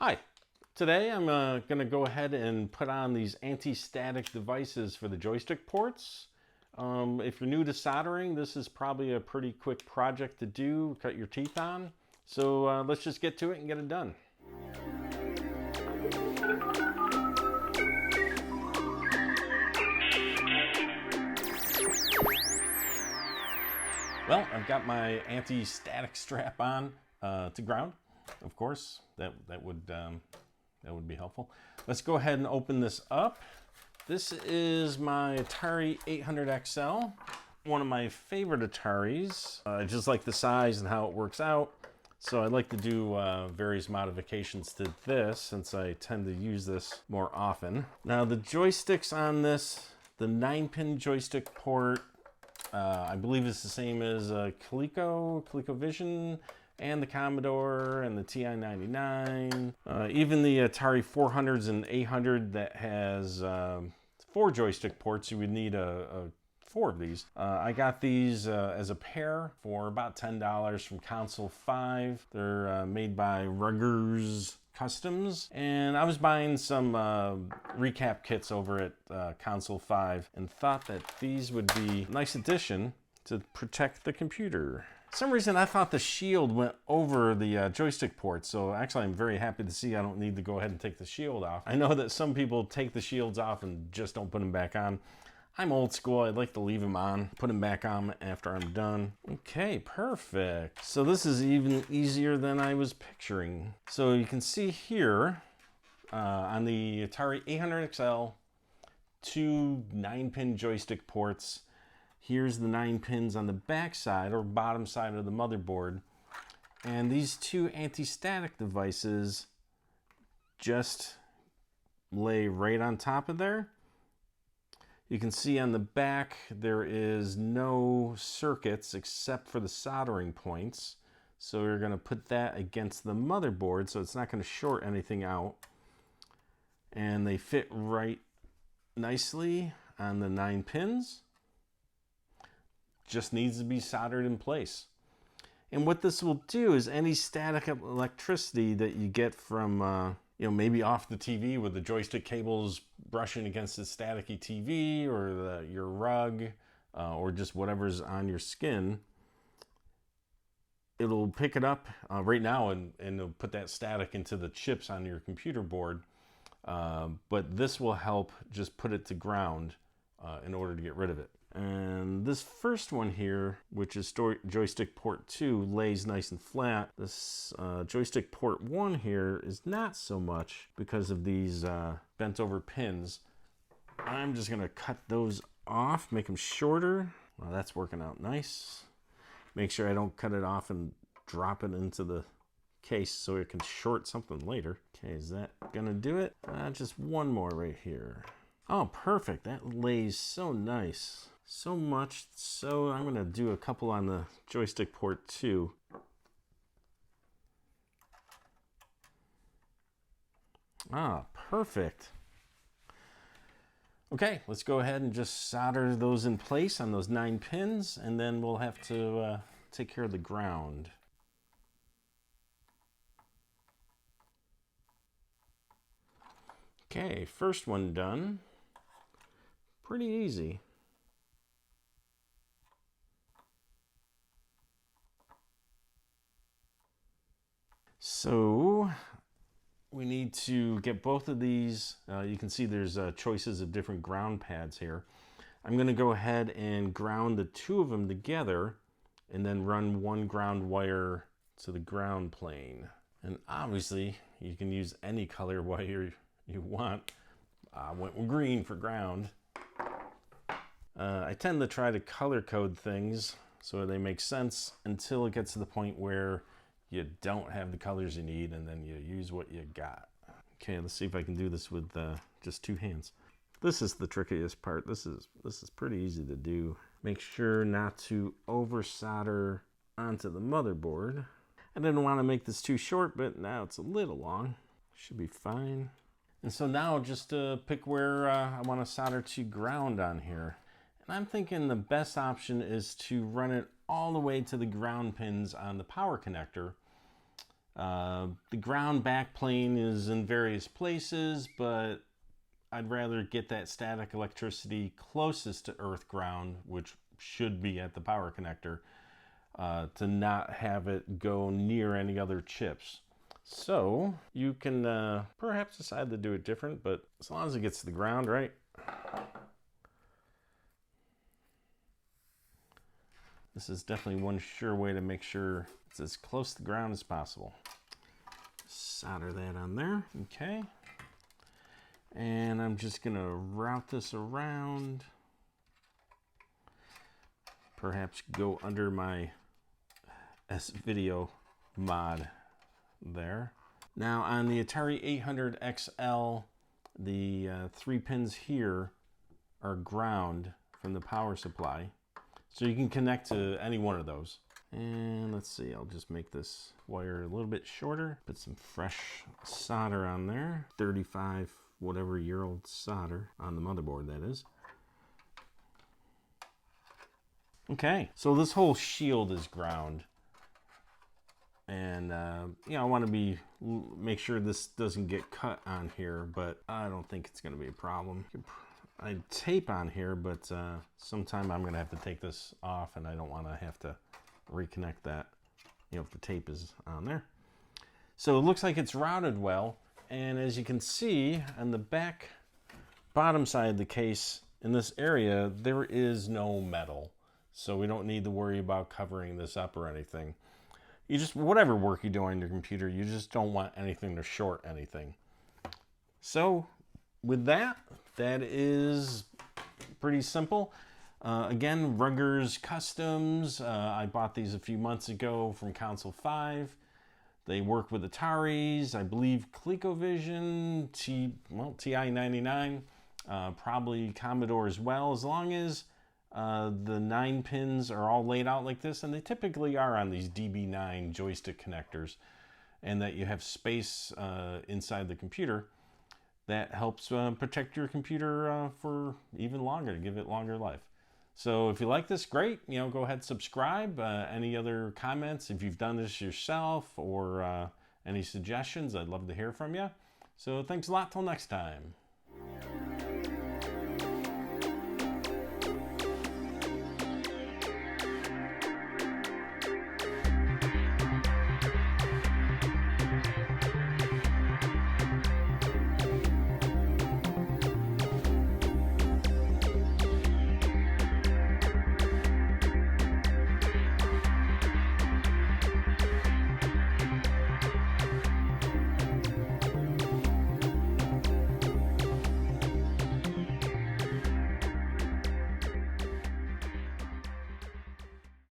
Hi, today I'm going to go ahead and put on these anti-static devices for the joystick ports. If you're new to soldering, this is probably a pretty quick project to do, cut your teeth on. So let's just get to it and get it done. Well, I've got my anti-static strap on to ground, of course. That would be helpful. Let's go ahead and open this up. This is my Atari 800XL, one of my favorite Ataris. I just like the size and how it works out. So I like to do various modifications to this since I tend to use this more often. Now the joysticks on this, the 9-pin joystick port, I believe it's the same as ColecoVision, and the Commodore, and the TI-99. Even the Atari 400s and 800 that has 4 joystick ports, you would need 4 of these. I got these as a pair for about $10 from Console 5. They're made by Ruggers Customs, and I was buying some recap kits over at Console 5 and thought that these would be a nice addition to protect the computer. For some reason I thought the shield went over the joystick port, so actually I'm very happy to see I don't need to go ahead and take the shield off. I know that some people take the shields off and just don't put them back on. I'm old school, I'd like to leave them on, put them back on after I'm done. Okay, perfect. So this is even easier than I was picturing. So you can see here on the Atari 800XL, 2 9-pin joystick ports. Here's the 9 pins on the back side or bottom side of the motherboard. And these 2 anti-static devices just lay right on top of there. You can see on the back there is no circuits except for the soldering points. So we're going to put that against the motherboard so it's not going to short anything out. And they fit right nicely on the 9 pins. Just needs to be soldered in place. And what this will do is any static electricity that you get from maybe off the TV with the joystick cables brushing against the staticky TV or your rug or just whatever's on your skin, it'll pick it up right now and it'll put that static into the chips on your computer board. But this will help just put it to ground in order to get rid of it. And this first one here, which is joystick port 2, lays nice and flat. This joystick port 1 here is not so much because of these bent over pins. I'm just going to cut those off, make them shorter. Well, that's working out nice. Make sure I don't cut it off and drop it into the case so it can short something later. Okay, is that going to do it? Just one more right here. Oh, perfect. That lays so nice. So much so I'm going to do a couple on the joystick port 2. Ah, perfect. Okay, let's go ahead and just solder those in place on those 9 pins, and then we'll have to take care of the ground. Okay, first one done. Pretty easy. So we need to get both of these. You can see there's choices of different ground pads here. I'm going to go ahead and ground the 2 of them together and then run 1 ground wire to the ground plane. And obviously you can use any color wire you want. I went with green for ground. I tend to try to color code things so they make sense until it gets to the point where you don't have the colors you need and then you use what you got. Okay, let's see if I can do this with just 2 hands. This is the trickiest part. This is pretty easy to do. Make sure not to over solder onto the motherboard. I didn't want to make this too short, but now it's a little long. Should be fine. And so now just pick where I want to solder to ground on here. And I'm thinking the best option is to run it all the way to the ground pins on the power connector. The ground backplane is in various places, but I'd rather get that static electricity closest to earth ground, which should be at the power connector, to not have it go near any other chips. So you can perhaps decide to do it different, but as long as it gets to the ground, right? This is definitely one sure way to make sure it's as close to the ground as possible. Solder that on there, okay. And I'm just gonna route this around. Perhaps go under my S-Video mod there. Now on the Atari 800 XL, the 3 pins here are ground from the power supply. So you can connect to any one of those. And let's see, I'll just make this wire a little bit shorter. Put some fresh solder on there. 35 whatever year old solder on the motherboard, that is. Okay, so this whole shield is ground. And you know, I want to make sure this doesn't get cut on here, but I don't think it's going to be a problem. I tape on here, but sometime I'm going to have to take this off, and I don't want to have to reconnect that, you know, if the tape is on there. So it looks like it's routed well, and as you can see on the back bottom side of the case, in this area, there is no metal. So we don't need to worry about covering this up or anything. You just, whatever work you do on your computer, you just don't want anything to short anything. So with that, that is pretty simple. Again, Ruggers Customs. I bought these a few months ago from Console 5. They work with Ataris, I believe ColecoVision, TI-99, probably Commodore as well, as long as the 9 pins are all laid out like this, and they typically are on these DB9 joystick connectors, and that you have space inside the computer. That helps protect your computer for even longer, to give it longer life. So if you like this, great. You know, go ahead and subscribe. Any other comments, if you've done this yourself, or any suggestions, I'd love to hear from you. So thanks a lot. Till next time.